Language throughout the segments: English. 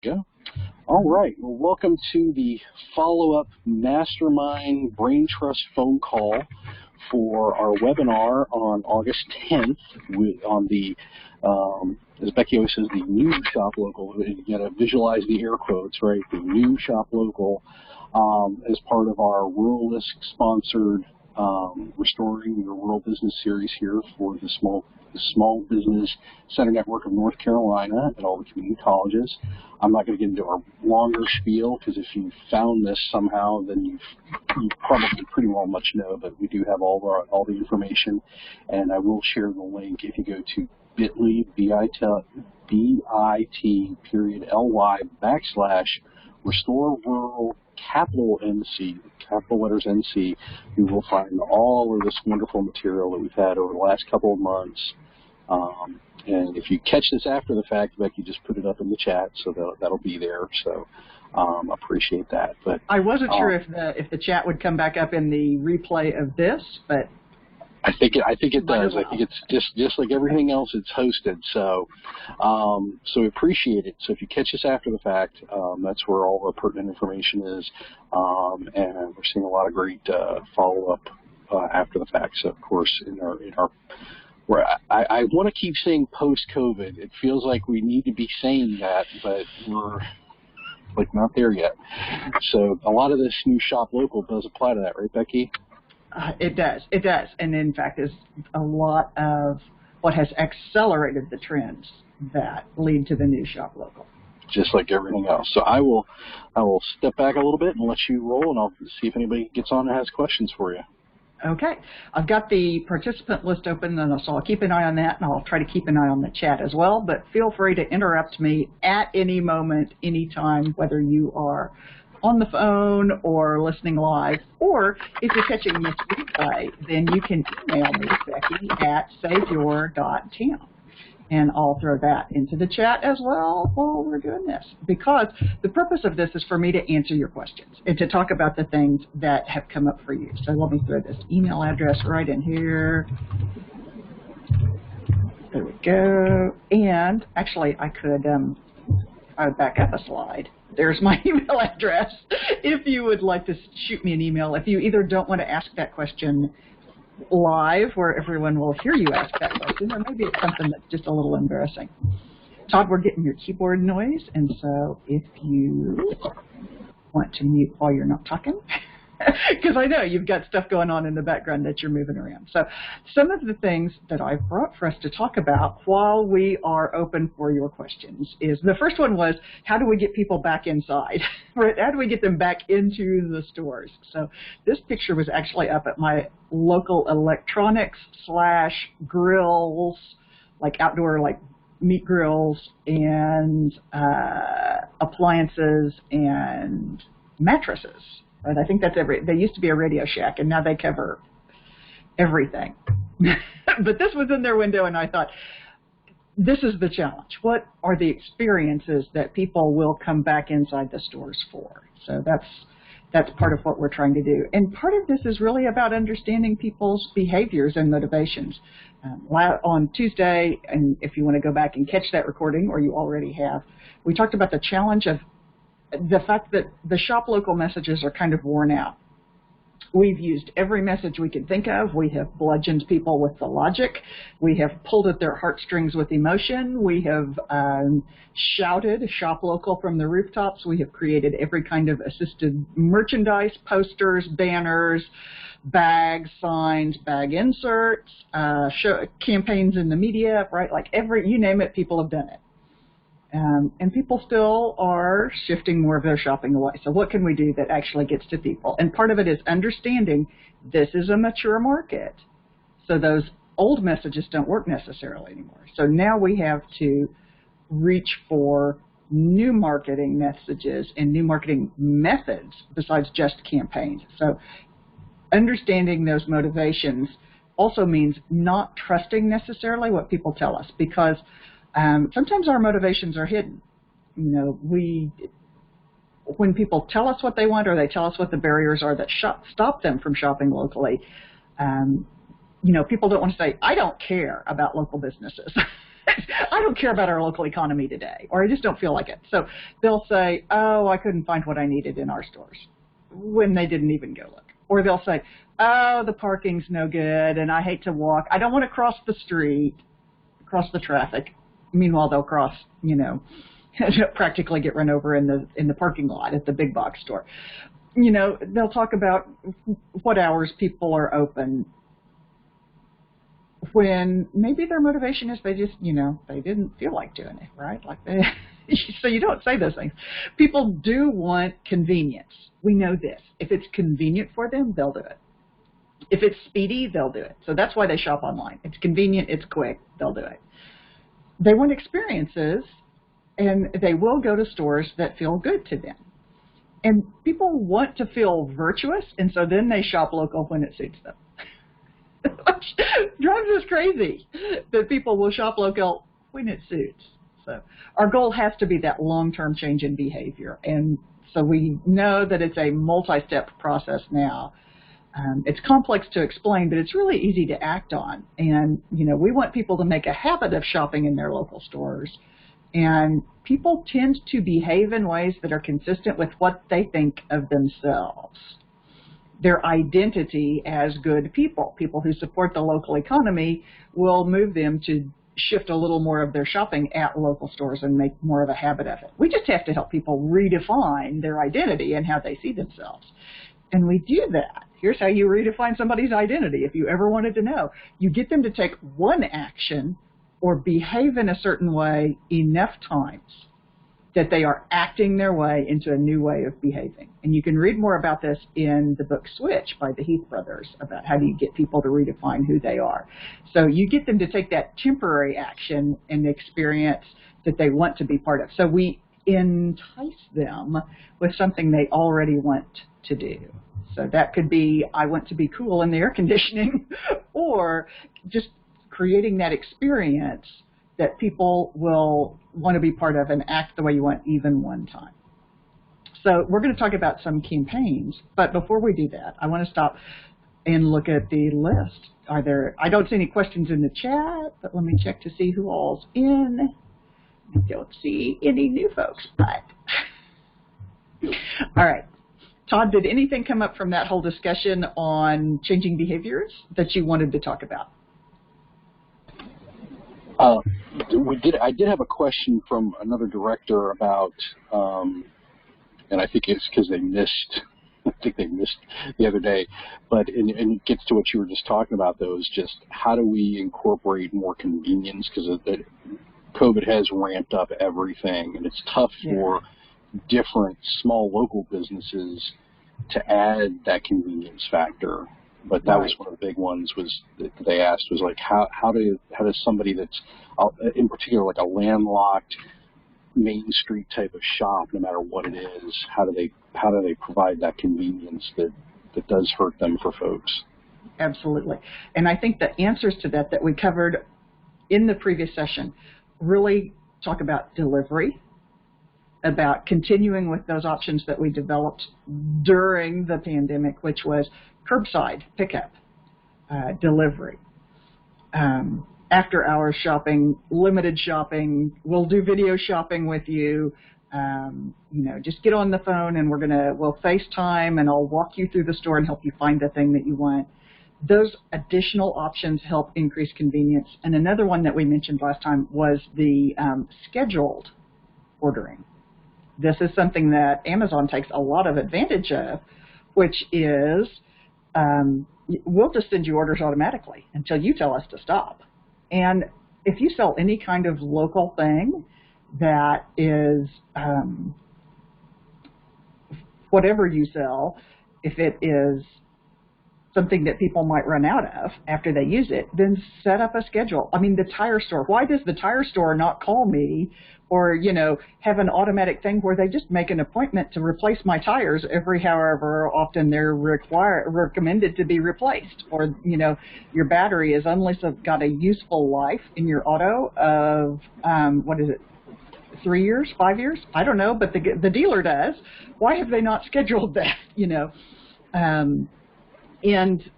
Go. All right. Well, welcome to the Follow-Up Mastermind Braintrust phone call for our webinar on August 10th on the, as Becky always says, the new Shop Local. You got to visualize the air quotes, right? The new Shop Local as part of our Ruralist-sponsored Restoring Your Rural Business series here for the Small Business Center Network of North Carolina at all the community colleges. I'm not going to get into our longer spiel because if you found this somehow, then you probably pretty well much know that we do have all the information, and I will share the link if you go to bit.ly, bit.ly/Restore Rural capital NC, capital letters NC. You will find all of this wonderful material that we've had over the last couple of months. And if you catch this after the fact, Becky just put it up in the chat, so that'll be there. So appreciate that. But I wasn't sure if the chat would come back up in the replay of this, but I think it does. I think it's just like everything else. It's hosted, so we appreciate it. So if you catch us after the fact, that's where all of our pertinent information is, and we're seeing a lot of great follow-up after the fact. So of course, I want to keep saying post-COVID. It feels like we need to be saying that, but we're not there yet. So a lot of this new Shop Local does apply to that, right, Becky? It does, and in fact is a lot of what has accelerated the trends that lead to the new Shop Local. Just like everything else. So I will step back a little bit and let you roll, and I'll see if anybody gets on and has questions for you. Okay. I've got the participant list open, and so I'll keep an eye on that, and I'll try to keep an eye on the chat as well, but feel free to interrupt me at any moment, anytime, whether you are on the phone or listening live, or if you're catching this replay, then you can email me, Becky, at saveyour.town. And I'll throw that into the chat as well while we're doing this, because the purpose of this is for me to answer your questions and to talk about the things that have come up for you. So let me throw this email address right in here. There we go. And actually, I would back up a slide. There's my email address if you would like to shoot me an email. If you either don't want to ask that question live where everyone will hear you ask that question, or maybe it's something that's just a little embarrassing. Todd, we're getting your keyboard noise, and so if you want to mute while you're not talking, because I know you've got stuff going on in the background that you're moving around. So some of the things that I've brought for us to talk about while we are open for your questions is, the first one was, how do we get people back inside? Right? How do we get them back into the stores? So this picture was actually up at my local electronics/grills, like outdoor meat grills and appliances and mattresses. Right? I think that's they used to be a Radio Shack, and now they cover everything. But this was in their window, and I thought, this is the challenge. What are the experiences that people will come back inside the stores for? So that's part of what we're trying to do. And part of this is really about understanding people's behaviors and motivations. On Tuesday, and if you want to go back and catch that recording, or you already have, we talked about the challenge of the fact that the Shop Local messages are kind of worn out. We've used every message we could think of. We have bludgeoned people with the logic. We have pulled at their heartstrings with emotion. We have shouted Shop Local from the rooftops. We have created every kind of assisted merchandise, posters, banners, bags, signs, bag inserts, campaigns in the media, right? You name it, people have done it. And people still are shifting more of their shopping away. So what can we do that actually gets to people? And part of it is understanding this is a mature market. So those old messages don't work necessarily anymore. So now we have to reach for new marketing messages and new marketing methods besides just campaigns. So understanding those motivations also means not trusting necessarily what people tell us, because sometimes our motivations are hidden. When people tell us what they want, or they tell us what the barriers are that stop them from shopping locally, people don't want to say, I don't care about local businesses. I don't care about our local economy today, or I just don't feel like it. So they'll say, oh, I couldn't find what I needed in our stores, when they didn't even go look. Or they'll say, oh, the parking's no good, and I hate to walk. I don't want to cross the street, cross the traffic. Meanwhile, they'll cross, practically get run over in the parking lot at the big box store. They'll talk about what hours people are open, when maybe their motivation is they just, they didn't feel like doing it, right? So you don't say those things. People do want convenience. We know this. If it's convenient for them, they'll do it. If it's speedy, they'll do it. So that's why they shop online. It's convenient, it's quick, they'll do it. They want experiences, and they will go to stores that feel good to them. And people want to feel virtuous, and so then they shop local when it suits them. Drives us crazy that people will shop local when it suits. So our goal has to be that long-term change in behavior. And so we know that it's a multi-step process now. It's complex to explain, but it's really easy to act on. And, we want people to make a habit of shopping in their local stores. And people tend to behave in ways that are consistent with what they think of themselves. Their identity as good people who support the local economy, will move them to shift a little more of their shopping at local stores and make more of a habit of it. We just have to help people redefine their identity and how they see themselves. And we do that. Here's how you redefine somebody's identity, if you ever wanted to know. You get them to take one action or behave in a certain way enough times that they are acting their way into a new way of behaving. And you can read more about this in the book Switch by the Heath brothers, about how do you get people to redefine who they are. So you get them to take that temporary action and experience that they want to be part of. So we entice them with something they already want to do. So that could be, I want to be cool in the air conditioning, or just creating that experience that people will want to be part of and act the way you want even one time. So we're going to talk about some campaigns, but before we do that, I want to stop and look at the list. I don't see any questions in the chat, but let me check to see who all's in. I don't see any new folks, but all right. Todd, did anything come up from that whole discussion on changing behaviors that you wanted to talk about? I did have a question from another director about, and I think it's because they missed the other day, and it gets to what you were just talking about, though, is just how do we incorporate more convenience, because COVID has ramped up everything, and it's tough for different small local businesses to add that convenience factor. But that was one of the big ones that they asked was like, how does somebody that's in particular like a landlocked Main Street type of shop, no matter what it is, how do they provide that convenience that does hurt them for folks? Absolutely. And I think the answers to that we covered in the previous session really talk about delivery, about continuing with those options that we developed during the pandemic, which was curbside pickup, delivery, after-hours shopping, limited shopping. We'll do video shopping with you. Just get on the phone and we'll FaceTime, and I'll walk you through the store and help you find the thing that you want. Those additional options help increase convenience. And another one that we mentioned last time was the scheduled ordering. This is something that Amazon takes a lot of advantage of, which is we'll just send you orders automatically until you tell us to stop. And if you sell any kind of local thing that is whatever you sell, if it is something that people might run out of after they use it, then set up a schedule. I mean, the tire store, why does the tire store not call me or, have an automatic thing where they just make an appointment to replace my tires every however often they're recommended to be replaced? Or, your battery has only got a useful life in your auto of, 3 years, 5 years? I don't know, but the dealer does. Why have they not scheduled that, And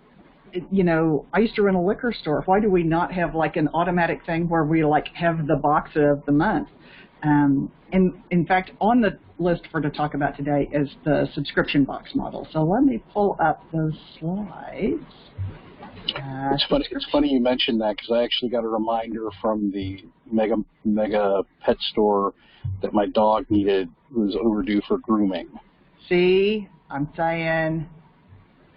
you know, I used to run a liquor store. Why do we not have like an automatic thing where we like have the box of the month? And in fact, on the list for to talk about today is the subscription box model. So let me pull up those slides. It's funny you mentioned that, because I actually got a reminder from the mega pet store that my dog was overdue for grooming. See, I'm saying.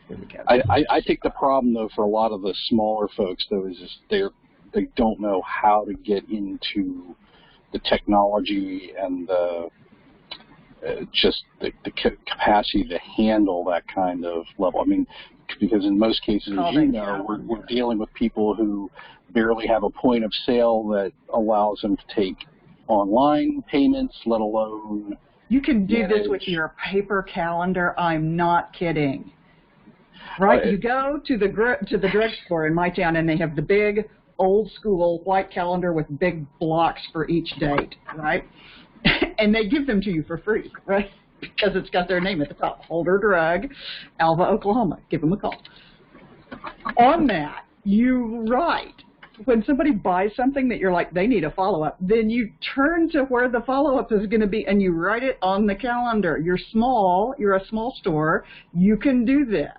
Here we go. I think the problem, though, for a lot of the smaller folks, though, is just they don't know how to get into the technology and just the capacity to handle that kind of level. I mean, because in most cases, as you know, we're dealing with people who barely have a point of sale that allows them to take online payments, let alone... You can do this with your paper calendar. I'm not kidding. Right? You go to the drugstore in my town, and they have the big, old-school white calendar with big blocks for each date, right? And they give them to you for free, right? Because it's got their name at the top. Holder Drug, Alva, Oklahoma. Give them a call. On that, you write. When somebody buys something that you're like, they need a follow-up, then you turn to where the follow-up is going to be, and you write it on the calendar. You're a small store, you can do this.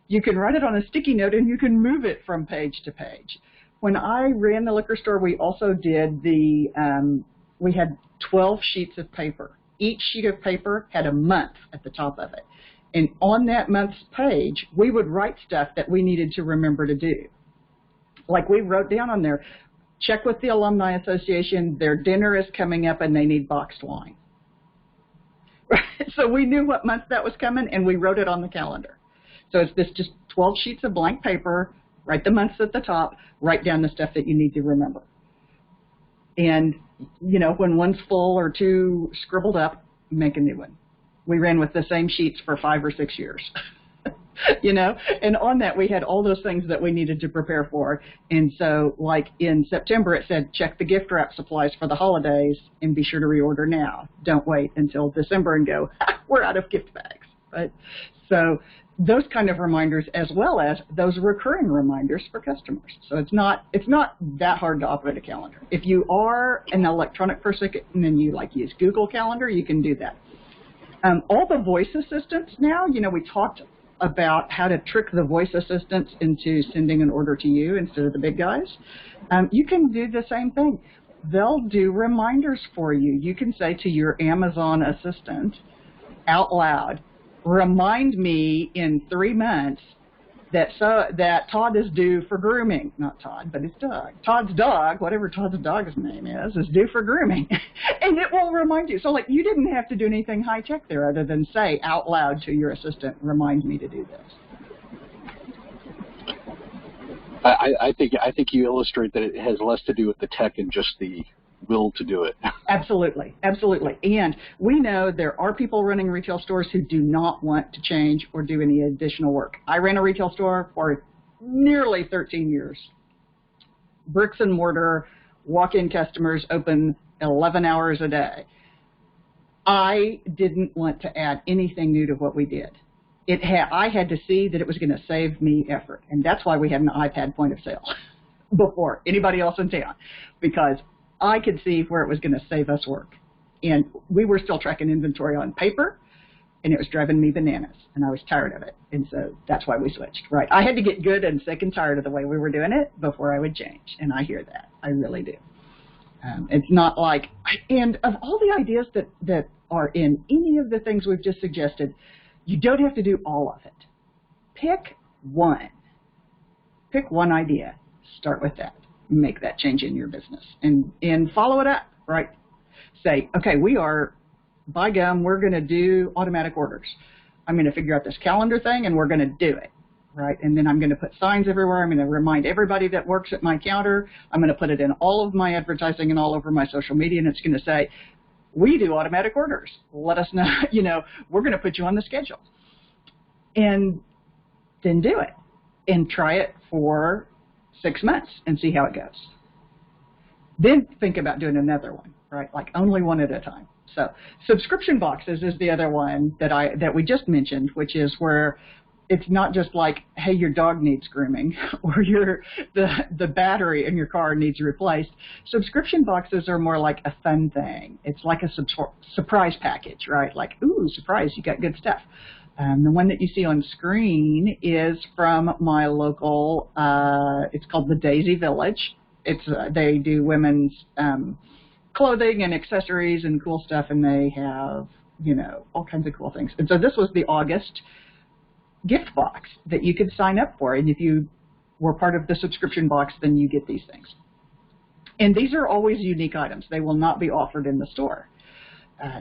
You can write it on a sticky note, and you can move it from page to page. When I ran the liquor store, we also did we had 12 sheets of paper. Each sheet of paper had a month at the top of it. And on that month's page, we would write stuff that we needed to remember to do. Like we wrote down on there, check with the Alumni Association, their dinner is coming up and they need boxed wine. So we knew what month that was coming, and we wrote it on the calendar. So it's this just 12 sheets of blank paper, write the months at the top, write down the stuff that you need to remember. And, you know, when one's full or two scribbled up, make a new one. We ran with the same sheets for 5 or 6 years. You know, and on that we had all those things that we needed to prepare for. And so, like in September, it said, check the gift wrap supplies for the holidays and be sure to reorder now. Don't wait until December and go, we're out of gift bags. Right? So those kind of reminders, as well as those recurring reminders for customers. So it's not that hard to operate a calendar. If you are an electronic person and then you like use Google Calendar, you can do that. All the voice assistants now, you know, we talked about how to trick the voice assistants into sending an order to you instead of the big guys. You can do the same thing. They'll do reminders for you. You can say to your Amazon assistant out loud, remind me in 3 months that Todd is due for grooming. Not Todd, but his dog. Todd's dog, whatever Todd's dog's name is due for grooming. And it will remind you. So, like, you didn't have to do anything high-tech there other than say out loud to your assistant, remind me to do this. I think you illustrate that it has less to do with the tech and just the will to do it. Absolutely, absolutely. And we know there are people running retail stores who do not want to change or do any additional work. I ran a retail store for nearly 13 years. Bricks and mortar, walk-in customers, open 11 hours a day. I didn't want to add anything new to what we did. I had to see that it was going to save me effort, and that's why we had an iPad point of sale before anybody else in town, because I could see where it was going to save us work. And we were still tracking inventory on paper, and it was driving me bananas, and I was tired of it. And so that's why we switched, right? I had to get good and sick and tired of the way we were doing it before I would change, and I hear that. I really do. It's not like, and of all the ideas that are in any of the things we've just suggested, you don't have to do all of it. Pick one. Pick one idea. Start with that. Make that change in your business and follow it up, right? Say, okay, by gum, we're going to do automatic orders. I'm going to figure out this calendar thing, and we're going to do it, right? And then I'm going to put signs everywhere. I'm going to remind everybody that works at my counter. I'm going to put it in all of my advertising and all over my social media, and it's going to say, we do automatic orders. Let us know, you know, we're going to put you on the schedule. And then do it and try it for 6 months and see how it goes. Then think about doing another one, right? Like only one at a time. So subscription boxes is the other one that we just mentioned, which is where it's not just like, hey, your dog needs grooming or the battery in your car needs replaced. Subscription boxes are more like a fun thing. It's like a surprise package, right? Like, ooh, surprise, you got good stuff. The one that you see on screen is from my local, it's called the Daisy Village. They do women's clothing and accessories and cool stuff, and they have, all kinds of cool things. And so this was the August gift box that you could sign up for, and if you were part of the subscription box, then you get these things. And these are always unique items. They will not be offered in the store.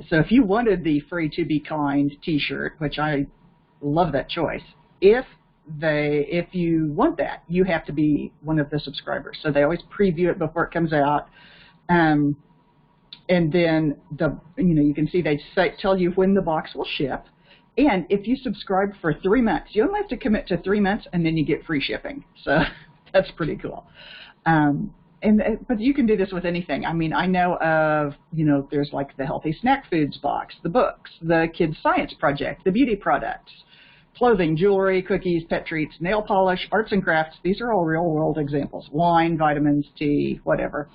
So if you wanted the Free to Be Kind t-shirt, which I love that choice, if you want that, you have to be one of the subscribers. So they always preview it before it comes out. And then you can see they tell you when the box will ship. And if you subscribe for 3 months, you only have to commit to 3 months, and then you get free shipping. So that's pretty cool. But you can do this with anything. I mean, I know of, there's like the Healthy Snack Foods box, the books, the Kids Science Project, the beauty products, clothing, jewelry, cookies, pet treats, nail polish, arts and crafts. These are all real-world examples. Wine, vitamins, tea, whatever.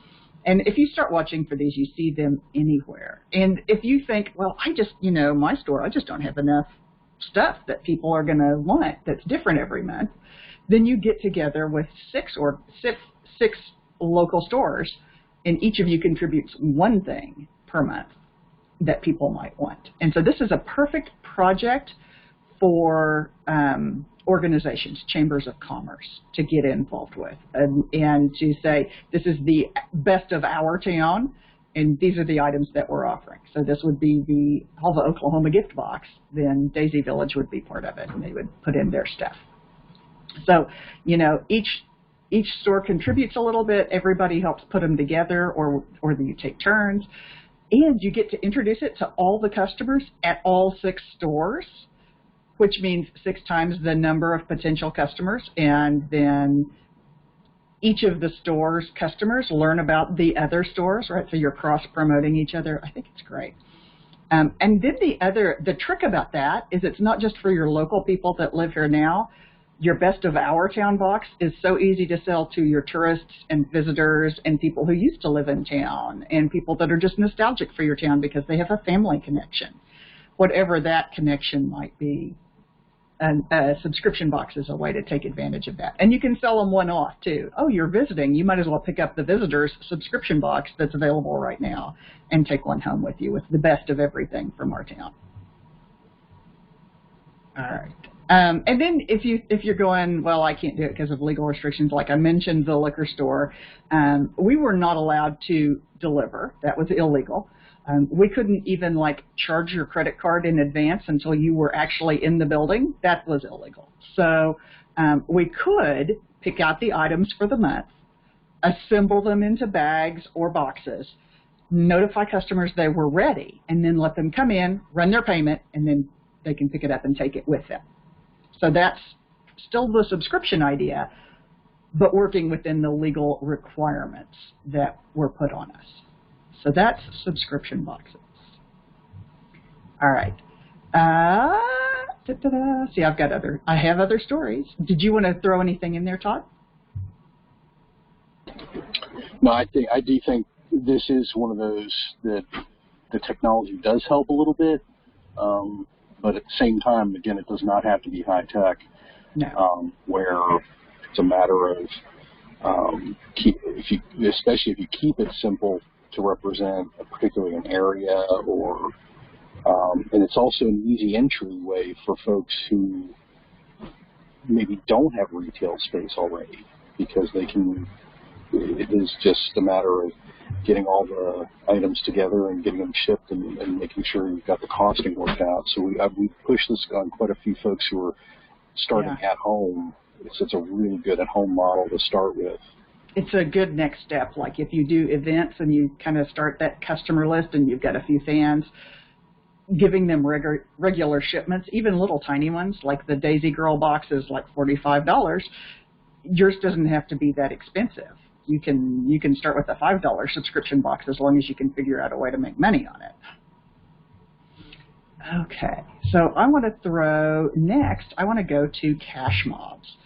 And if you start watching for these, you see them anywhere. And if you think, well, I just, my store, I just don't have enough stuff that people are going to want that's different every month, then you get together with six local stores, and each of you contributes one thing per month that people might want. And so this is a perfect project for organizations, chambers of commerce, to get involved with and to say, this is the best of our town, and these are the items that we're offering. So this would be the Hulva, Oklahoma gift box. Then Daisy Village would be part of it, and they would put in their stuff. So, each store contributes a little bit. Everybody helps put them together, or you take turns, and you get to introduce it to all the customers at all 6 stores, which means 6 times the number of potential customers, and then each of the store's customers learn about the other stores, right? So you're cross-promoting each other. I think it's great. And then the trick about that is it's not just for your local people that live here now. Your Best of Our Town box is so easy to sell to your tourists and visitors and people who used to live in town and people that are just nostalgic for your town because they have a family connection, whatever that connection might be. And a subscription box is a way to take advantage of that. And you can sell them one-off, too. Oh, you're visiting. You might as well pick up the visitor's subscription box that's available right now and take one home with you with the best of everything from our town. All right. And then if you're going, well, I can't do it because of legal restrictions, like I mentioned the liquor store, we were not allowed to deliver. That was illegal. We couldn't even charge your credit card in advance until you were actually in the building. That was illegal. So we could pick out the items for the month, assemble them into bags or boxes, notify customers they were ready, and then let them come in, run their payment, and then they can pick it up and take it with them. So that's still the subscription idea, but working within the legal requirements that were put on us. So that's subscription boxes. All right. See, I have other stories. Did you want to throw anything in there, Todd? No, I do think this is one of those that the technology does help a little bit, but at the same time, again, it does not have to be high tech. No. Where it's a matter of especially if you keep it simple to represent particularly an area, or and it's also an easy entry way for folks who maybe don't have retail space already, because it is just a matter of getting all the items together and getting them shipped and making sure you've got the costing worked out. So we pushed this on quite a few folks who are starting at home. It's a really good at-home model to start with. It's a good next step. Like if you do events and you kind of start that customer list and you've got a few fans, giving them regular shipments, even little tiny ones, like the Daisy Girl box is like $45. Yours doesn't have to be that expensive. You can start with a $5 subscription box as long as you can figure out a way to make money on it. Okay, so I want to go to cash mobs.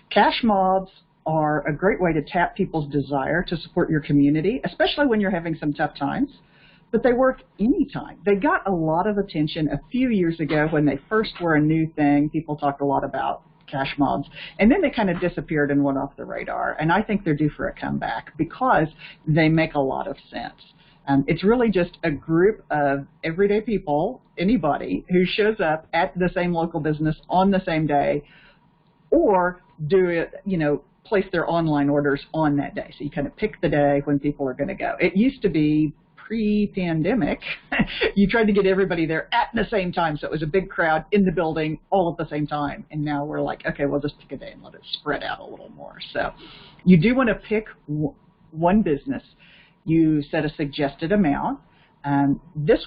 Cash mobs are a great way to tap people's desire to support your community, especially when you're having some tough times, but they work anytime. They got a lot of attention a few years ago when they first were a new thing. People talked a lot about cash mobs, and then they kind of disappeared and went off the radar, and I think they're due for a comeback because they make a lot of sense. It's really just a group of everyday people, anybody, who shows up at the same local business on the same day, or do it, place their online orders on that day. So you kind of pick the day when people are going to go. It used to be pre-pandemic, you tried to get everybody there at the same time, so it was a big crowd in the building all at the same time. And now we're like, okay, we'll just pick a day and let it spread out a little more. So you do want to pick one business. You set a suggested amount. This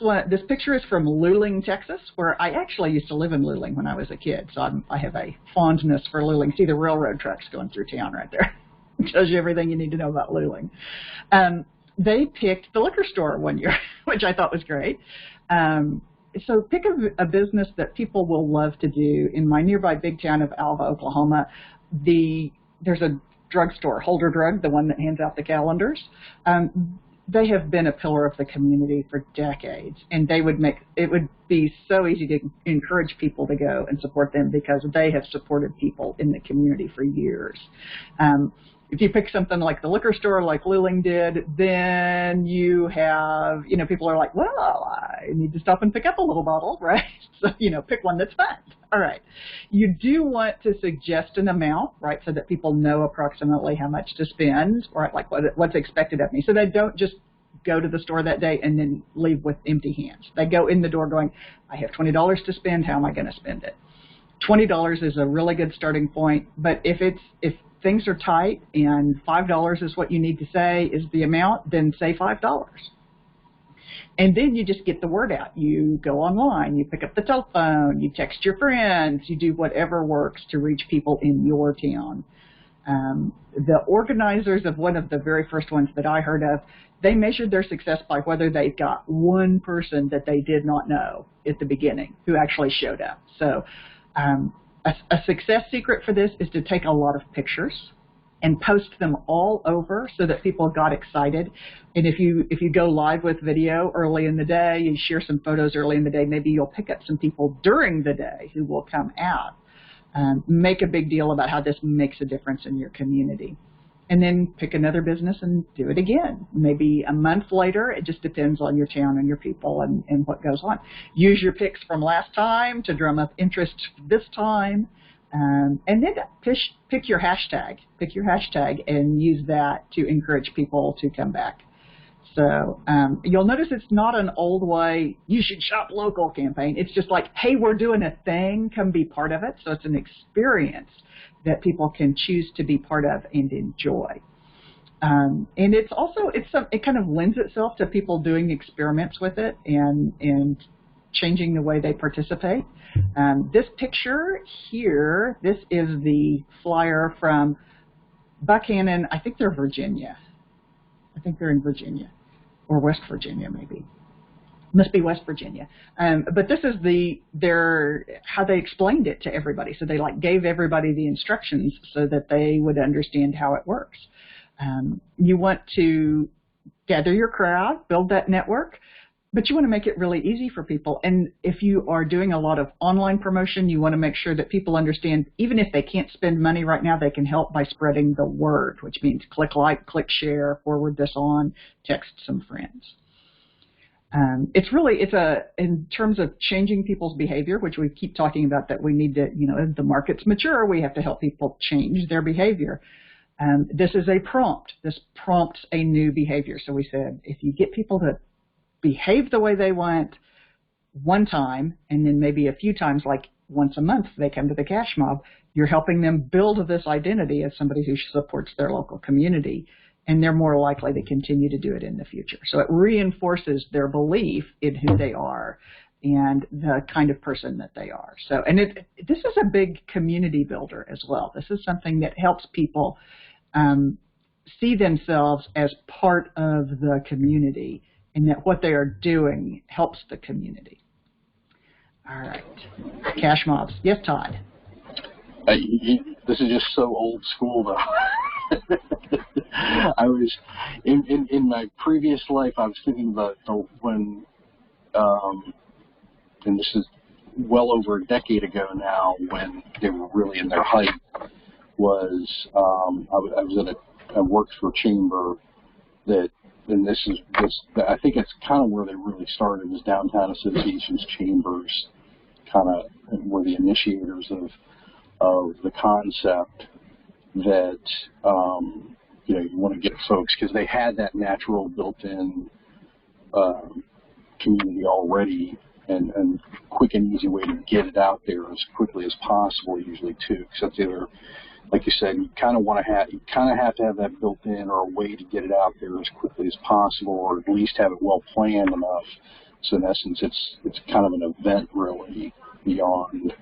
picture is from Luling, Texas, where I actually used to live in Luling when I was a kid. So I have a fondness for Luling. See the railroad tracks going through town right there. It tells you everything you need to know about Luling. They picked the liquor store one year, which I thought was great. So pick a business that people will love to do. In my nearby big town of Alva, Oklahoma, there's a drugstore, Holder Drug, the one that hands out the calendars. They have been a pillar of the community for decades, and it would be so easy to encourage people to go and support them because they have supported people in the community for years. If you pick something like the liquor store, like Luling did, then you have, people are like, well, I need to stop and pick up a little bottle, right? So, pick one that's fun. All right. You do want to suggest an amount, right, so that people know approximately how much to spend, or like what's expected of me. So they don't just go to the store that day and then leave with empty hands. They go in the door going, I have $20 to spend. How am I going to spend it? $20 is a really good starting point, but if things are tight and $5 is what you need to say is the amount, then say $5. And then you just get the word out. You go online, you pick up the telephone, you text your friends, you do whatever works to reach people in your town. The organizers of one of the very first ones that I heard of, they measured their success by whether they got one person that they did not know at the beginning who actually showed up. So a success secret for this is to take a lot of pictures and post them all over so that people got excited. And if you go live with video early in the day, you share some photos early in the day, maybe you'll pick up some people during the day who will come out. Make a big deal about how this makes a difference in your community. And then pick another business and do it again. Maybe a month later. It just depends on your town and your people and what goes on. Use your picks from last time to drum up interest this time. And then pick your hashtag. Pick your hashtag and use that to encourage people to come back. So you'll notice it's not an old way, you should shop local campaign. It's just like, hey, we're doing a thing, come be part of it. So it's an experience that people can choose to be part of and enjoy. And it's also, it kind of lends itself to people doing experiments with it and changing the way they participate. This picture here, this is the flyer from Buchanan. I think they're Virginia. I think they're in Virginia or West Virginia, maybe. Must be West Virginia. But this is how they explained it to everybody. So they gave everybody the instructions so that they would understand how it works. You want to gather your crowd, build that network, but you want to make it really easy for people. And if you are doing a lot of online promotion, you want to make sure that people understand, even if they can't spend money right now, they can help by spreading the word, which means click like, click share, forward this on, text some friends. In terms of changing people's behavior, which we keep talking about, that we need to, as the market's mature, we have to help people change their behavior. This is a prompt. This prompts a new behavior. So we said, if you get people to behave the way they want one time, and then maybe a few times, like once a month, they come to the cash mob, you're helping them build this identity as somebody who supports their local community, and they're more likely to continue to do it in the future. So it reinforces their belief in who they are and the kind of person that they are. So, and this is a big community builder as well. This is something that helps people see themselves as part of the community, and that what they are doing helps the community. All right. Cash mobs. Yes, Todd. This is just so old school, though. I was in my previous life. I was thinking about when, and this is well over a decade ago now, when they were really in their height. Was I was I worked for a chamber that, and I think it's kind of where they really started, is downtown associations, chambers, kind of were the initiators of the concept that you want to get folks, because they had that natural built-in community already, and quick and easy way to get it out there as quickly as possible, usually too, because that's either, like you said, you kind of have to have that built in, or a way to get it out there as quickly as possible, or at least have it well planned enough. So in essence, it's kind of an event, really, beyond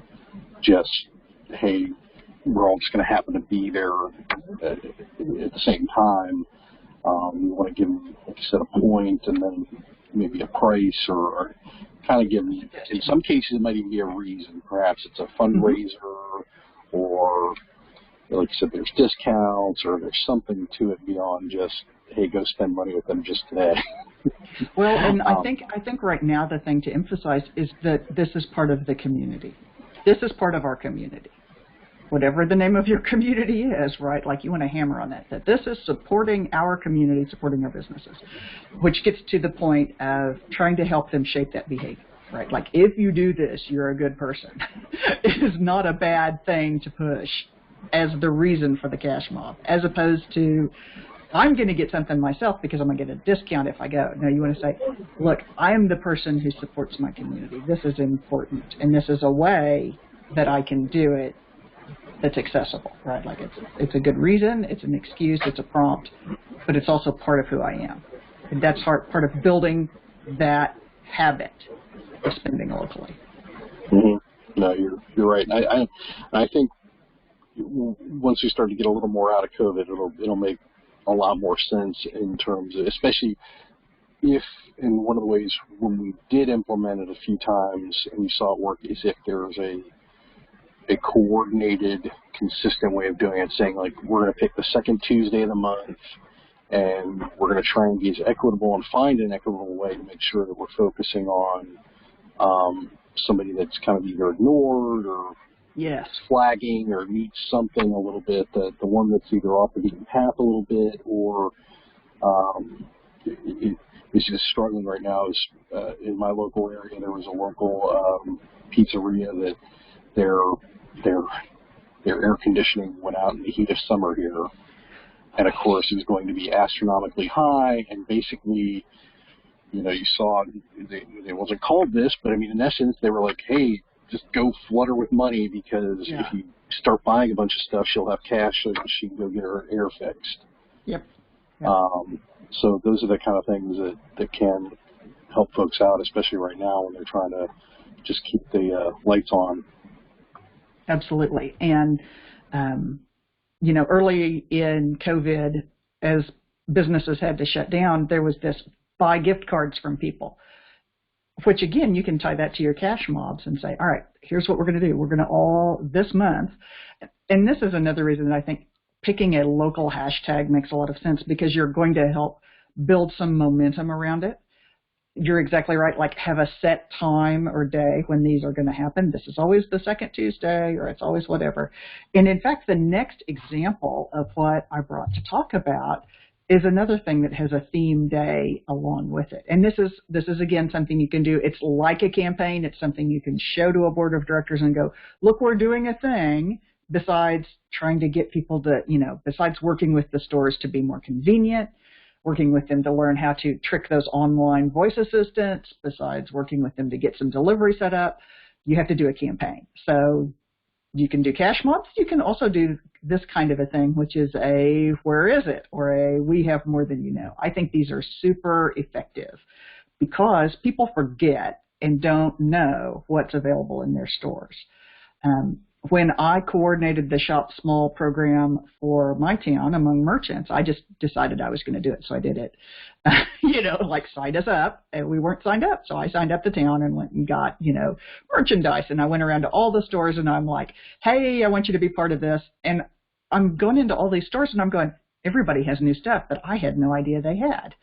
just, hey, we're all just going to happen to be there at the same time. You want to give them, like you said, a point, and then maybe a price, or kind of give them, in some cases it might even be a reason. Perhaps it's a fundraiser, or like you said, there's discounts, or there's something to it beyond just, hey, go spend money with them just today. Well, and I think right now the thing to emphasize is that this is part of the community. This is part of our community. Whatever the name of your community is, right? Like, you want to hammer on that this is supporting our community, supporting our businesses, which gets to the point of trying to help them shape that behavior, right? Like, if you do this, you're a good person. It is not a bad thing to push as the reason for the cash mob, as opposed to, I'm going to get something myself because I'm going to get a discount if I go. No, you want to say, look, I am the person who supports my community. This is important, and this is a way that I can do it that's accessible, right? Like, it's a good reason, it's an excuse, it's a prompt, but it's also part of who I am. And that's part of building that habit of spending locally. Mm-hmm. No, you're right. I think once we start to get a little more out of COVID, it'll make a lot more sense, in terms of, especially if, in one of the ways when we did implement it a few times and we saw it work, is if there's a coordinated, consistent way of doing it, saying, like, we're going to pick the second Tuesday of the month, and we're going to try and be as equitable and find an equitable way to make sure that we're focusing on somebody that's kind of either ignored or flagging, or needs something a little bit, the one that's either off the beaten path a little bit, or is just struggling right now. Is in my local area, there was a local pizzeria that their air conditioning went out in the heat of summer here, and of course it was going to be astronomically high, and basically, you saw, it wasn't called this, but I mean, in essence, they were like, hey, just go flood her with money, because if you start buying a bunch of stuff, she'll have cash so she can go get her air fixed. Yep. So those are the kind of things that can help folks out, especially right now when they're trying to just keep the lights on. Absolutely. And, early in COVID, as businesses had to shut down, there was this buy gift cards from people, which, again, you can tie that to your cash mobs and say, all right, here's what we're going to do. We're going to all, this month, and this is another reason that I think picking a local hashtag makes a lot of sense, because you're going to help build some momentum around it. You're exactly right. Like, have a set time or day when these are going to happen. This is always the second Tuesday, or it's always whatever. And in fact, the next example of what I brought to talk about is another thing that has a theme day along with it. And this is again something you can do. It's like a campaign. It's something you can show to a board of directors and go, look, we're doing a thing, besides trying to get people to, besides working with the stores to be more convenient, working with them to learn how to trick those online voice assistants, besides working with them to get some delivery set up, you have to do a campaign. So you can do cash mobs. You can also do this kind of a thing, which is a where is it, or a we have more than you know. I think these are super effective because people forget and don't know what's available in their stores. when I coordinated the Shop Small program for my town among merchants, I just decided I was going to do it, so I did it. Like signed us up, and we weren't signed up, so I signed up the town and went and got, merchandise, and I went around to all the stores, and I'm like, hey, I want you to be part of this, and I'm going into all these stores, and I'm going, everybody has new stuff, but I had no idea they had.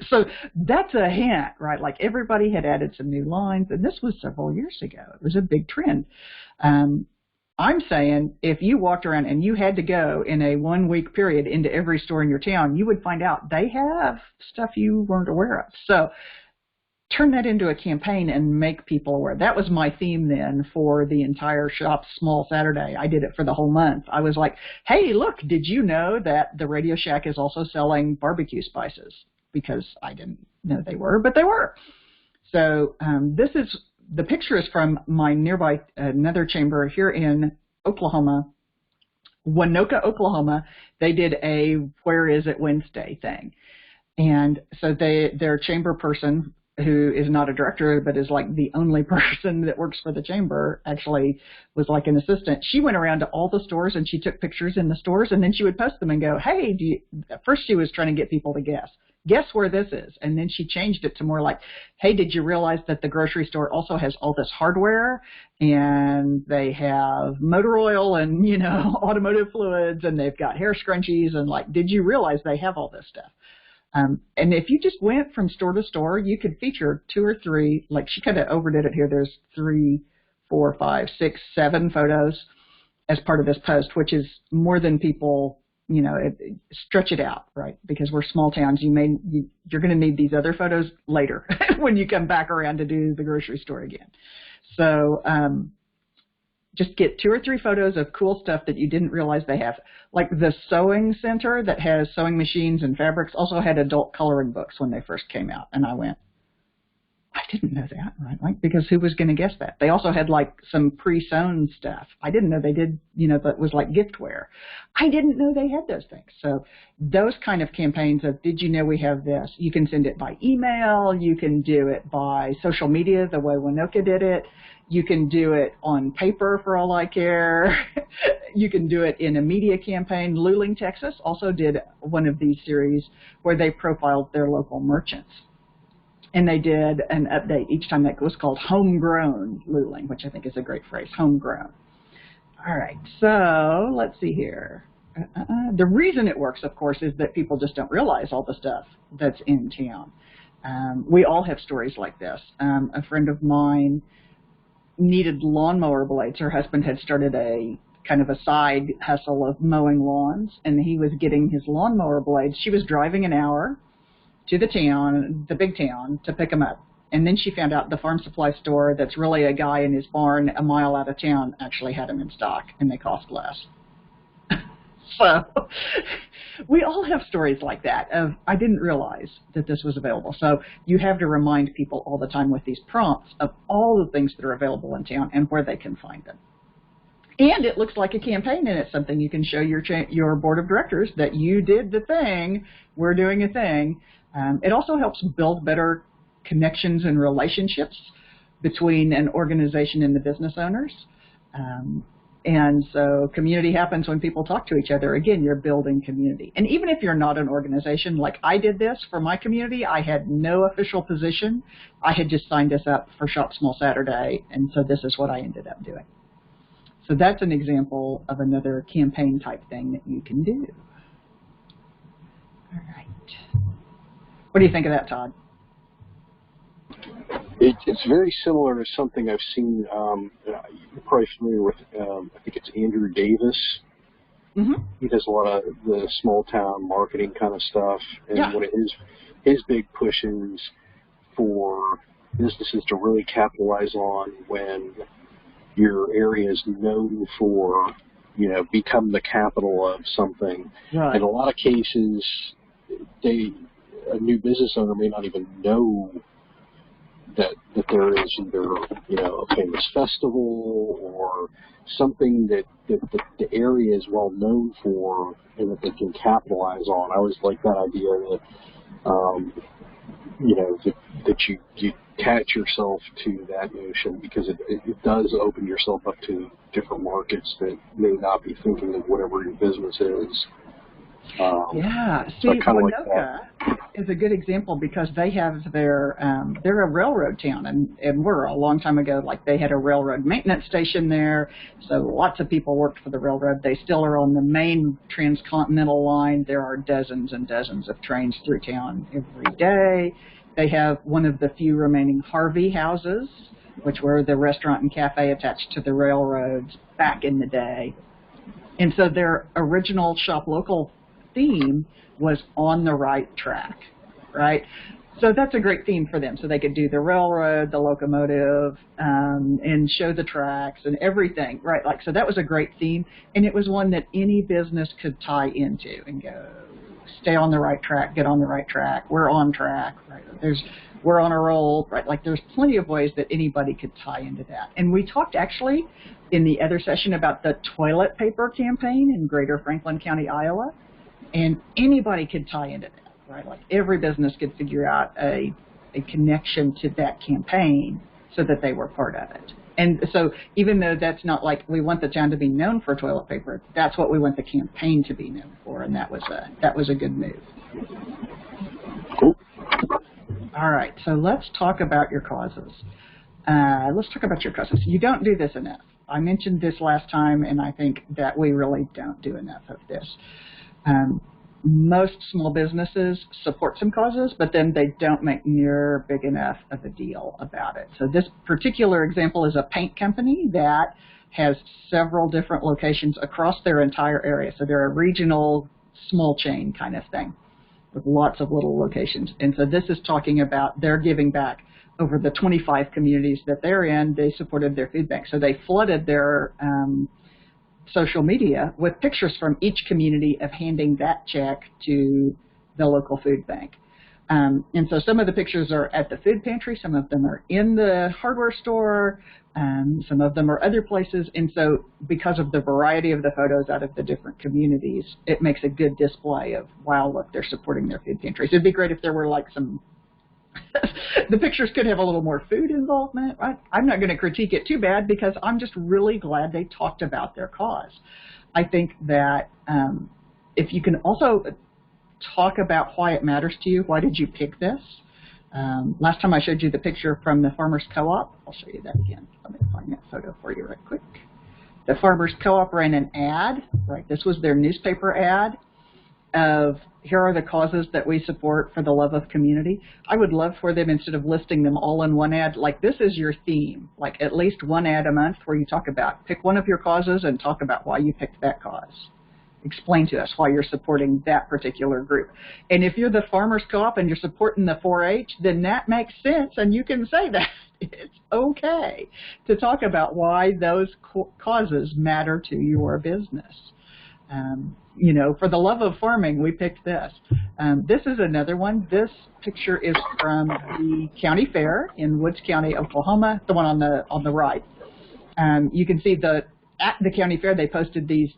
So that's a hint, right? Like everybody had added some new lines, and this was several years ago. It was a big trend. I'm saying if you walked around and you had to go in a 1 week period into every store in your town, you would find out they have stuff you weren't aware of. So turn that into a campaign and make people aware. That was my theme then for the entire Shop Small Saturday. I did it for the whole month. I was like, hey, look, did you know that the Radio Shack is also selling barbecue spices? Because I didn't know they were, but they were. So the picture is from my nearby another chamber here in Oklahoma, Winoka, Oklahoma. They did a Where Is It Wednesday thing. And so their chamber person, who is not a director but is like the only person that works for the chamber, actually was like an assistant. She went around to all the stores and she took pictures in the stores, and then she would post them and go, hey, at first she was trying to get people to guess where this is. And then she changed it to more like, hey, did you realize that the grocery store also has all this hardware, and they have motor oil and, automotive fluids, and they've got hair scrunchies, and like, did you realize they have all this stuff? And if you just went from store to store, you could feature 2 or 3, like she kind of overdid it here. There's 3, 4, 5, 6, 7 photos as part of this post, which is more than people, stretch it out, right? Because we're small towns. You're going to need these other photos later when you come back around to do the grocery store again. So, just get 2 or 3 photos of cool stuff that you didn't realize they have. Like the sewing center that has sewing machines and fabrics also had adult coloring books when they first came out. And I went, I didn't know that, right? Like, because who was going to guess that? They also had like some pre-sewn stuff. I didn't know they did, that was like giftware. I didn't know they had those things. So those kind of campaigns of, did you know we have this? You can send it by email. You can do it by social media the way Winoka did it. You can do it on paper for all I care. You can do it in a media campaign. Luling, Texas also did one of these series where they profiled their local merchants. And they did an update each time that was called Homegrown Luling, which I think is a great phrase, homegrown. All right, so let's see here. The reason it works, of course, is that people just don't realize all the stuff that's in town. We all have stories like this. A friend of mine needed lawnmower blades. Her husband had started a kind of a side hustle of mowing lawns, and he was getting his lawnmower blades. She was driving an hour to the town, the big town, to pick them up. And then she found out the farm supply store that's really a guy in his barn a mile out of town actually had them in stock, and they cost less. So we all have stories like that of, I didn't realize that this was available. So you have to remind people all the time with these prompts of all the things that are available in town and where they can find them. And it looks like a campaign, and it's something you can show your board of directors that you did the thing, we're doing a thing. It also helps build better connections and relationships between an organization and the business owners. And so community happens when people talk to each other. Again, you're building community. And even if you're not an organization, like I did this for my community, I had no official position. I had just signed us up for Shop Small Saturday, and so this is what I ended up doing. So that's an example of another campaign type thing that you can do. All right. What do you think of that, Todd? It's very similar to something I've seen. You're probably familiar with, I think it's Andrew Davis. Mm-hmm. He does a lot of the small town marketing kind of stuff. And yeah. One of his big pushes for businesses to really capitalize on when your area is known for, become the capital of something. Right. In a lot of cases, a new business owner may not even know that there is either, a famous festival or something that the area is well known for and that they can capitalize on. I always like that idea that you know, that you attach yourself to that notion, because it does open yourself up to different markets that may not be thinking of whatever your business is. Yeah, so I see, kind of like Winoka that. is a good example because they have they're a railroad town, and we're a long time ago, like they had a railroad maintenance station there, so lots of people worked for the railroad. They still are on the main transcontinental line. There are dozens and dozens of trains through town every day. They have one of the few remaining Harvey houses, which were the restaurant and cafe attached to the railroads back in the day. And so their original shop local theme was on the right track, right? So that's a great theme for them. So they could do the railroad, the locomotive, and show the tracks and everything, right? Like, so that was a great theme, and it was one that any business could tie into and go, stay on the right track, get on the right track, we're on track, right? We're on a roll, right? Like, there's plenty of ways that anybody could tie into that. And we talked actually in the other session about the toilet paper campaign in Greater Franklin County, Iowa. And anybody could tie into that, right? Like, every business could figure out a connection to that campaign so that they were part of it. And so even though that's not like we want the town to be known for toilet paper, that's what we want the campaign to be known for, and that was a good move. Cool. All right, so let's talk about your causes. Let's talk about your causes. You don't do this enough. I mentioned this last time, and I think that we really don't do enough of this. Most small businesses support some causes, but then they don't make near big enough of a deal about it. So this particular example is a paint company that has several different locations across their entire area. So they're a regional small chain kind of thing with lots of little locations. And so this is talking about they're giving back over the 25 communities that they're in. They supported their food bank. So they flooded their social media with pictures from each community of handing that check to the local food bank. And so some of the pictures are at the food pantry, some of them are in the hardware store, some of them are other places. And so because of the variety of the photos out of the different communities, it makes a good display of, wow, look, they're supporting their food pantries. It'd be great if there were like some the pictures could have a little more food involvement. I'm not going to critique it too bad because I'm just really glad they talked about their cause. I think that if you can also talk about why it matters to you, why did you pick this? Last time I showed you the picture from the Farmers Co-op. I'll show you that again. Let me find that photo for you right quick. The Farmers Co-op ran an ad, right? This was their newspaper ad of here are the causes that we support for the love of community. I would love for them, instead of listing them all in one ad, like this is your theme, like at least one ad a month where you talk about, pick one of your causes and talk about why you picked that cause. Explain to us why you're supporting that particular group. And if you're the Farmers Co-op and you're supporting the 4-H, then that makes sense and you can say that. It's okay to talk about why those causes matter to your business. You know, for the love of farming, we picked this. This is another one. This picture is from the county fair in Woods County, Oklahoma, the one on the right. You can see at the county fair they posted these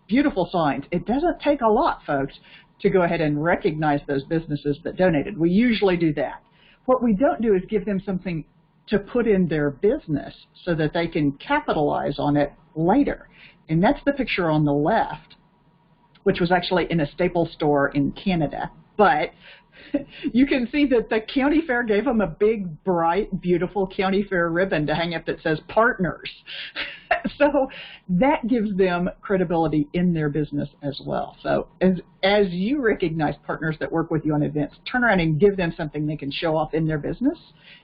beautiful signs. It doesn't take a lot, folks, to go ahead and recognize those businesses that donated. We usually do that. What we don't do is give them something to put in their business so that they can capitalize on it later. And that's the picture on the left, which was actually in a Staples store in Canada. But you can see that the county fair gave them a big, bright, beautiful county fair ribbon to hang up that says partners. So that gives them credibility in their business as well. So as you recognize partners that work with you on events, turn around and give them something they can show off in their business.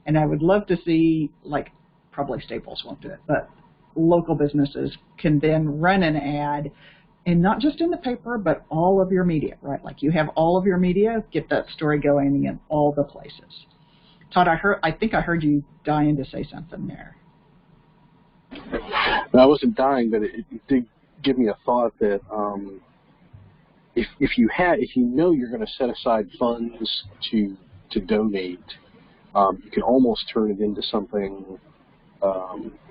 And I would love to see, like, probably Staples won't do it, but local businesses can then run an ad, and not just in the paper, but all of your media, right? Like you have all of your media, get that story going in all the places. Todd, I think I heard you dying to say something there. No, I wasn't dying, but it did give me a thought that if you know you're going to set aside funds to donate, you can almost turn it into something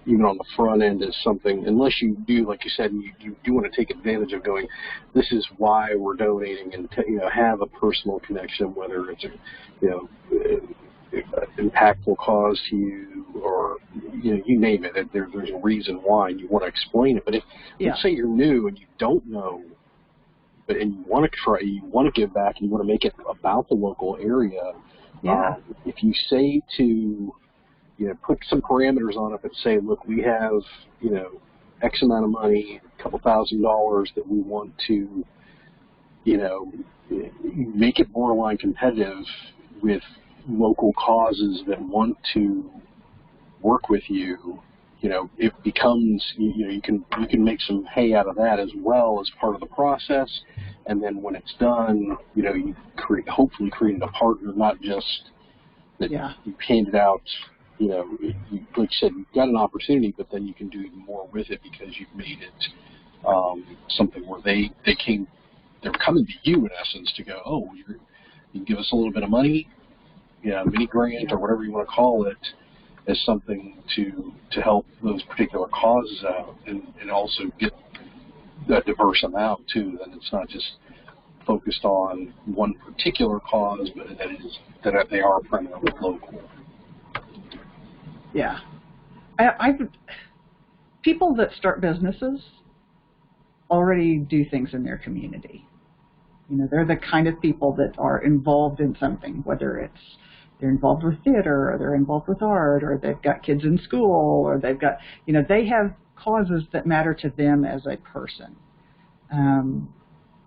even on the front end as something, unless you do, like you said, you do want to take advantage of going, this is why we're donating, and have a personal connection, whether it's impactful cause to you, or you name it. There's a reason why, and you want to explain it. But if let's say you're new and you don't know, and you want to give back, and you want to make it about the local area. If you say to put some parameters on it, but say, look, we have, X amount of money, a couple $1,000 that we want to, make it borderline competitive with local causes that want to work with you. It becomes, you can make some hay out of that as well as part of the process. And then when it's done, you hopefully created a partner, not just that you handed out. Like you said, you've got an opportunity, but then you can do even more with it because you've made it something where they're coming to you in essence to go, oh, you can give us a little bit of money, mini grant or whatever you want to call it, as something to help those particular causes out, and also get a diverse amount too. Then it's not just focused on one particular cause, but that they are primarily local. Yeah. People that start businesses already do things in their community. They're the kind of people that are involved in something, whether it's they're involved with theater, or they're involved with art, or they've got kids in school, or they've got, they have causes that matter to them as a person.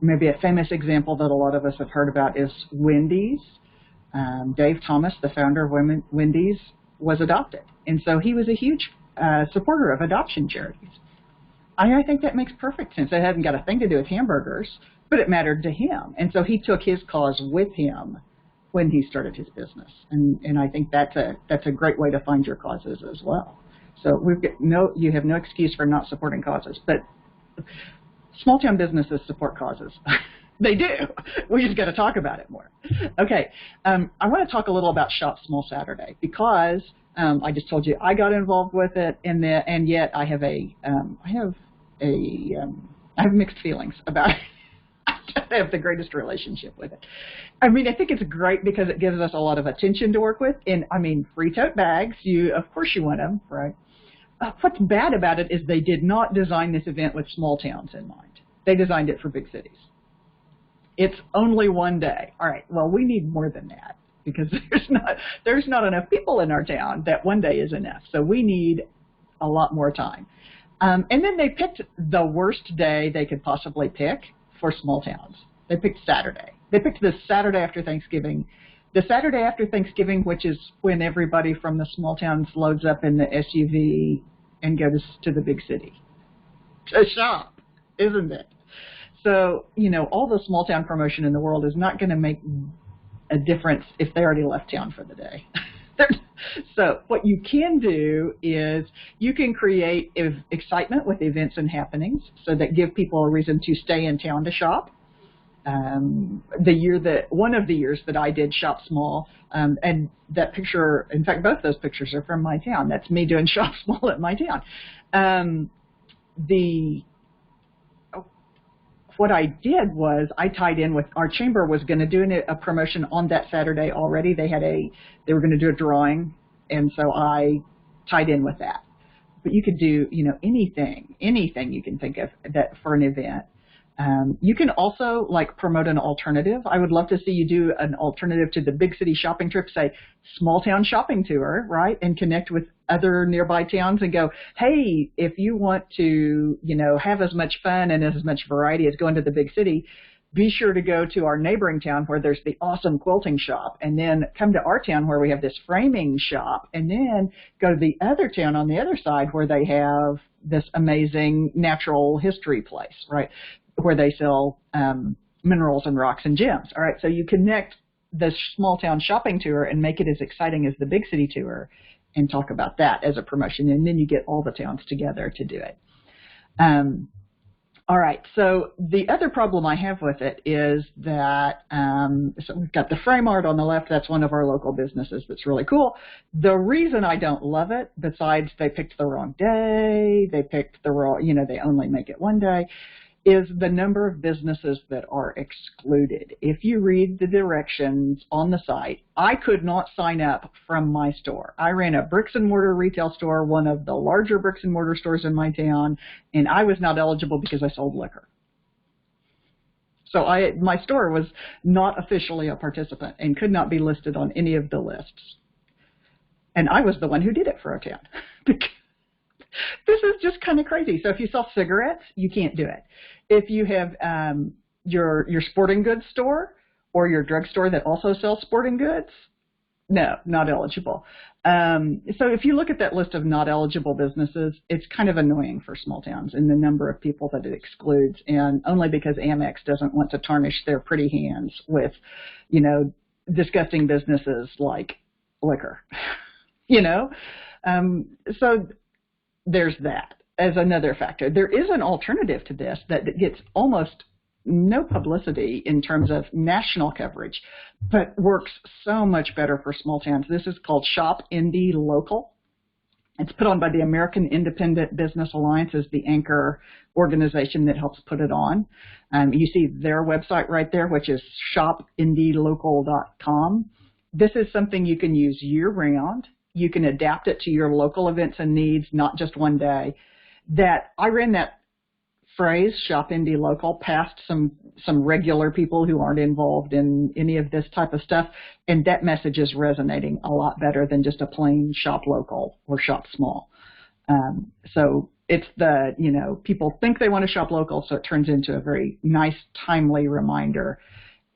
Maybe a famous example that a lot of us have heard about is Wendy's. Dave Thomas, the founder of Wendy's, was adopted. And so he was a huge supporter of adoption charities. I think that makes perfect sense. It hadn't got a thing to do with hamburgers, but it mattered to him. And so he took his cause with him when he started his business. And I think that's a great way to find your causes as well. So you have no excuse for not supporting causes. But small town businesses support causes. They do. We just got to talk about it more. Okay. I want to talk a little about Shop Small Saturday, because I just told you I got involved with it, and yet I have mixed feelings about it. I have the greatest relationship with it. I think it's great because it gives us a lot of attention to work with. And free tote bags. Of course you want them, right? What's bad about it is they did not design this event with small towns in mind. They designed it for big cities. It's only one day. All right, well, we need more than that, because there's not enough people in our town that one day is enough. So we need a lot more time. And then they picked the worst day they could possibly pick for small towns. They picked Saturday. They picked the Saturday after Thanksgiving. The Saturday after Thanksgiving, which is when everybody from the small towns loads up in the SUV and goes to the big city to shop, isn't it? So, all the small town promotion in the world is not going to make a difference if they already left town for the day. So what you can do is you can create excitement with events and happenings so that give people a reason to stay in town to shop. One of the years that I did Shop Small, and that picture, in fact, both those pictures are from my town. That's me doing Shop Small at my town. What I did was I tied in with our chamber was going to do a promotion on that Saturday already. They were going to do a drawing, and so I tied in with that. But you could do anything you can think of that for an event. You can also promote an alternative. I would love to see you do an alternative to the big city shopping trip, say small town shopping tour, right? And connect with other nearby towns and go, hey, if you want to, have as much fun and as much variety as going to the big city, be sure to go to our neighboring town where there's the awesome quilting shop, and then come to our town where we have this framing shop, and then go to the other town on the other side where they have this amazing natural history place, right? Where they sell minerals and rocks and gems. All right, so you connect the small town shopping tour and make it as exciting as the big city tour, and talk about that as a promotion, and then you get all the towns together to do it. All right, so the other problem I have with it is that so we've got the frame art on the left. That's one of our local businesses that's really cool. The reason I don't love it, besides they picked the wrong day, they picked the wrong, they only make it one day, is the number of businesses that are excluded. If you read the directions on the site, I could not sign up from my store. I ran a bricks and mortar retail store, one of the larger bricks and mortar stores in my town, and I was not eligible because I sold liquor. So my store was not officially a participant and could not be listed on any of the lists. And I was the one who did it for our town. This is just kind of crazy. So if you sell cigarettes, you can't do it. If you have your sporting goods store or your drugstore that also sells sporting goods, no, not eligible. So if you look at that list of not eligible businesses, it's kind of annoying for small towns in the number of people that it excludes, and only because Amex doesn't want to tarnish their pretty hands with, disgusting businesses like liquor. So there's that as another factor. There is an alternative to this that gets almost no publicity in terms of national coverage, but works so much better for small towns. This is called Shop Indie Local. It's put on by the American Independent Business Alliance as the anchor organization that helps put it on. You see their website right there, which is shopindielocal.com. This is something you can use year-round. You can adapt it to your local events and needs, not just one day. That I ran that phrase, Shop Indie Local, past some regular people who aren't involved in any of this type of stuff, and that message is resonating a lot better than just a plain shop local or shop small. So it's people think they want to shop local, so it turns into a very nice, timely reminder.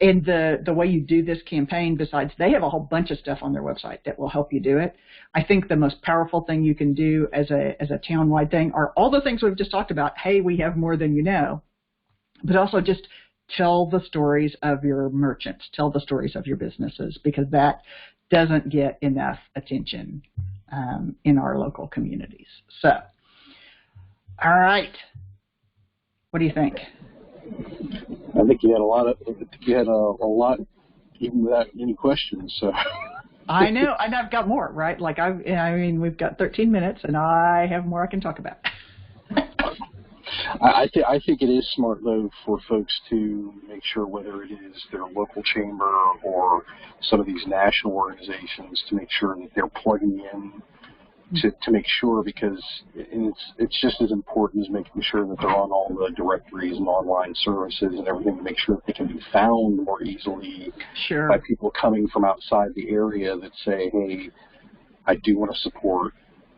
And the way you do this campaign, besides they have a whole bunch of stuff on their website that will help you do it, I think the most powerful thing you can do as a town-wide thing are all the things we've just talked about. Hey, we have more than you know. But also just tell the stories of your merchants, tell the stories of your businesses, because that doesn't get enough attention in our local communities. So, all right. What do you think? I think you had a lot, even without any questions. So I know, and I've got more, right? Like we've got 13 minutes, and I have more I can talk about. I think it is smart though for folks to make sure, whether it is their local chamber or some of these national organizations, to make sure that they're plugging in. To make sure, because it's just as important as making sure that they're on all the directories and online services and everything, to make sure that they can be found more easily by people coming from outside the area that say, hey, I do want to support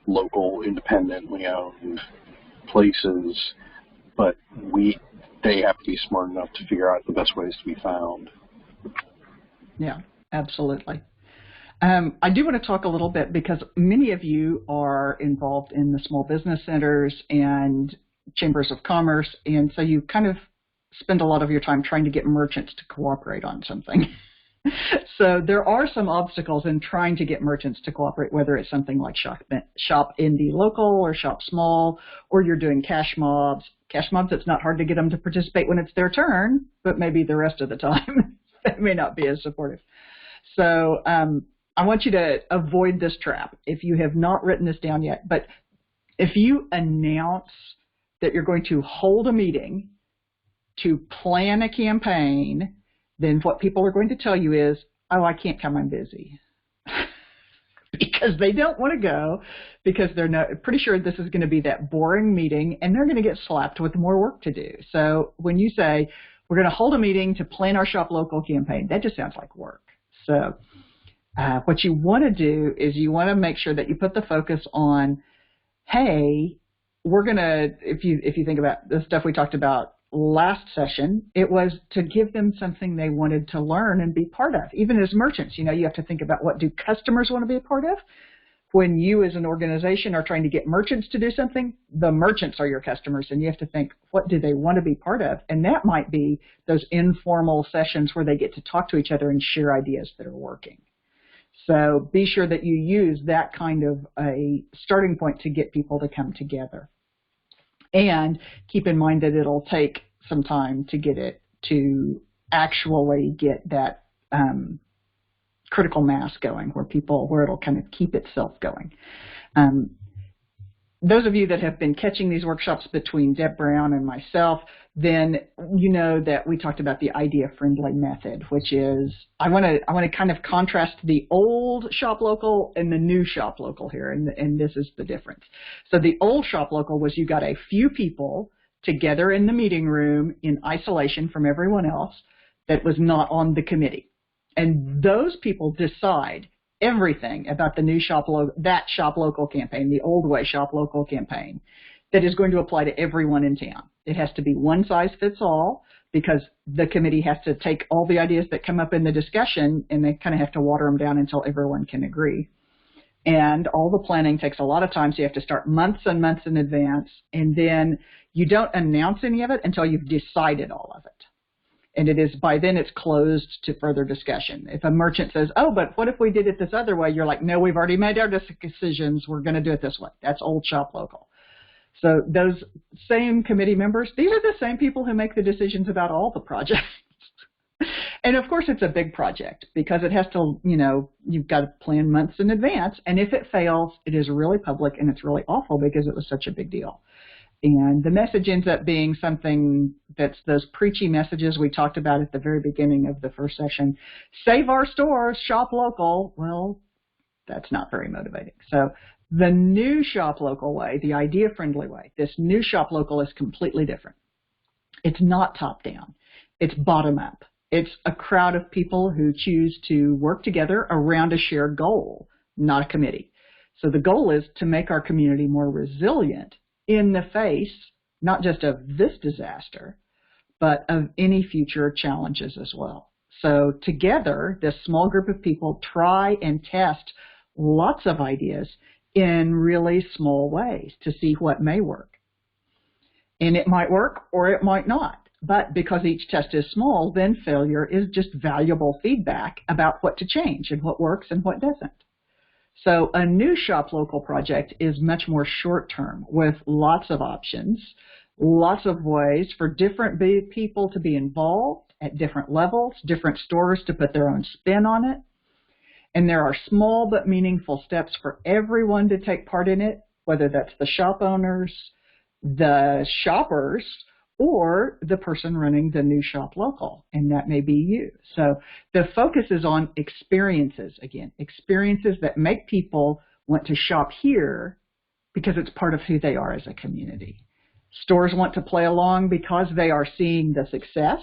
local, independently owned places, but they have to be smart enough to figure out the best ways to be found. Yeah, absolutely. I do want to talk a little bit, because many of you are involved in the small business centers and chambers of commerce, and so you kind of spend a lot of your time trying to get merchants to cooperate on something. So there are some obstacles in trying to get merchants to cooperate, whether it's something like Shop Indie Local or Shop Small, or you're doing cash mobs. Cash mobs, it's not hard to get them to participate when it's their turn, but maybe the rest of the time they may not be as supportive. So I want you to avoid this trap if you have not written this down yet. But if you announce that you're going to hold a meeting to plan a campaign, then what people are going to tell you is, oh, I can't come, I'm busy. Because they don't want to go, because they're pretty sure this is going to be that boring meeting, and they're going to get slapped with more work to do. So when you say, we're going to hold a meeting to plan our Shop Local campaign, that just sounds like work. So what you want to do is you want to make sure that you put the focus on, hey, we're going to, if you think about the stuff we talked about last session, it was to give them something they wanted to learn and be part of. Even as merchants, you have to think about, what do customers want to be a part of? When you as an organization are trying to get merchants to do something, the merchants are your customers, and you have to think, what do they want to be part of? And that might be those informal sessions where they get to talk to each other and share ideas that are working. So be sure that you use that kind of a starting point to get people to come together. And keep in mind that it'll take some time to get it to actually get that critical mass going, where it'll kind of keep itself going. Those of you that have been catching these workshops between Deb Brown and myself, then you know that we talked about the idea-friendly method, which is I want to kind of contrast the old shop local and the new shop local here, and this is the difference. So the old shop local was you got a few people together in the meeting room in isolation from everyone else that was not on the committee, and those people decide everything about the new shop local campaign, the old way shop local campaign, that is going to apply to everyone in town. It has to be one size fits all because the committee has to take all the ideas that come up in the discussion and they kind of have to water them down until everyone can agree. And all the planning takes a lot of time, so you have to start months and months in advance, and then you don't announce any of it until you've decided all of it. And it is, by then it's closed to further discussion. If a merchant says, oh, but what if we did it this other way? You're like, no, we've already made our decisions. We're going to do it this way. That's old shop local. So those same committee members, these are the same people who make the decisions about all the projects. And of course it's a big project because it has to, you've got to plan months in advance. And if it fails, it is really public and it's really awful because it was such a big deal. And the message ends up being something that's those preachy messages we talked about at the very beginning of the first session. Save our stores, shop local. Well, that's not very motivating. So the new shop local way, the idea-friendly way, this new shop local is completely different. It's not top-down. It's bottom-up. It's a crowd of people who choose to work together around a shared goal, not a committee. So the goal is to make our community more resilient in the face, not just of this disaster, but of any future challenges as well. So together, this small group of people try and test lots of ideas in really small ways to see what may work. And it might work or it might not. But because each test is small, then failure is just valuable feedback about what to change and what works and what doesn't. So a new shop local project is much more short-term with lots of options, lots of ways for different people to be involved at different levels, different stores to put their own spin on it. And there are small but meaningful steps for everyone to take part in it, whether that's the shop owners, the shoppers, or the person running the new shop local, and that may be you. So the focus is on experiences, again, experiences that make people want to shop here because it's part of who they are as a community. Stores want to play along because they are seeing the success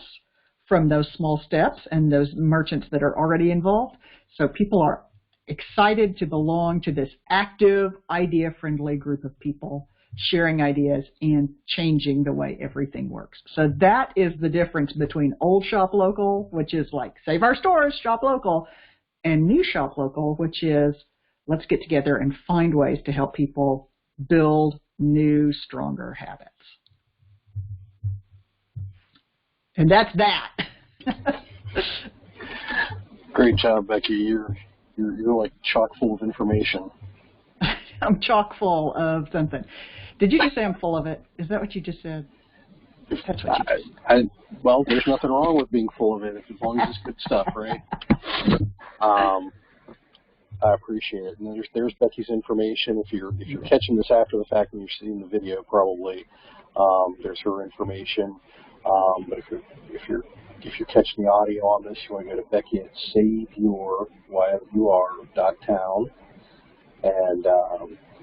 from those small steps and those merchants that are already involved. So people are excited to belong to this active, idea-friendly group of people sharing ideas and changing the way everything works. So that is the difference between old shop local, which is like save our stores, shop local, and new shop local, which is let's get together and find ways to help people build new, stronger habits. And that's that. Great job, Becky. You're like chock full of information. I'm chock full of something. Did you just say I'm full of it? Is that what you just said? That's what you just said. Well, there's nothing wrong with being full of it as long as it's good stuff, right? I appreciate it. And there's Becky's information. If you're catching this after the fact and you're seeing the video, probably there's her information. But if you're catching the audio on this, you want to go to Becky at saveyour.town. And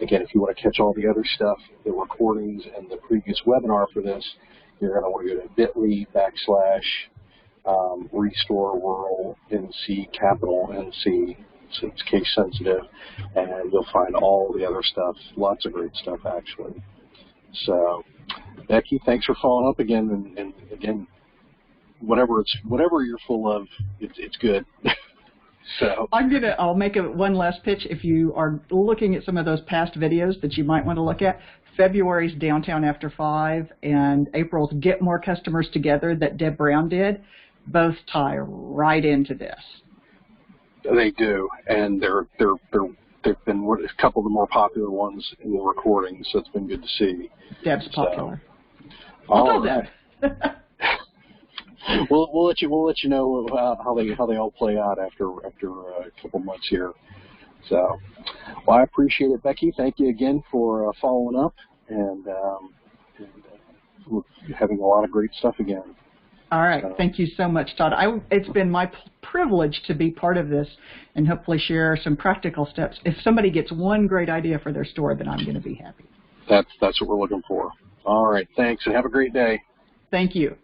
again, if you want to catch all the other stuff, the recordings and the previous webinar for this, you're going to want to go to bit.ly/restore rural NC capital NC, so it's case sensitive, and you'll find all the other stuff, lots of great stuff actually. So, Becky, thanks for following up again, and again, whatever you're full of, it's good. So I'll make one last pitch. If you are looking at some of those past videos that you might want to look at, February's Downtown After 5 and April's Get More Customers Together that Deb Brown did, both tie right into this. They do, and they're they've been a couple of the more popular ones in the recording, so it's been good to see. Deb's popular. All right. We'll let you know how they all play out after a couple months here. So, well, I appreciate it, Becky. Thank you again for following up and having a lot of great stuff again. All right. Thank you so much, Todd. It's been my privilege to be part of this and hopefully share some practical steps. If somebody gets one great idea for their store, then I'm going to be happy. That's what we're looking for. All right. Thanks, and have a great day. Thank you.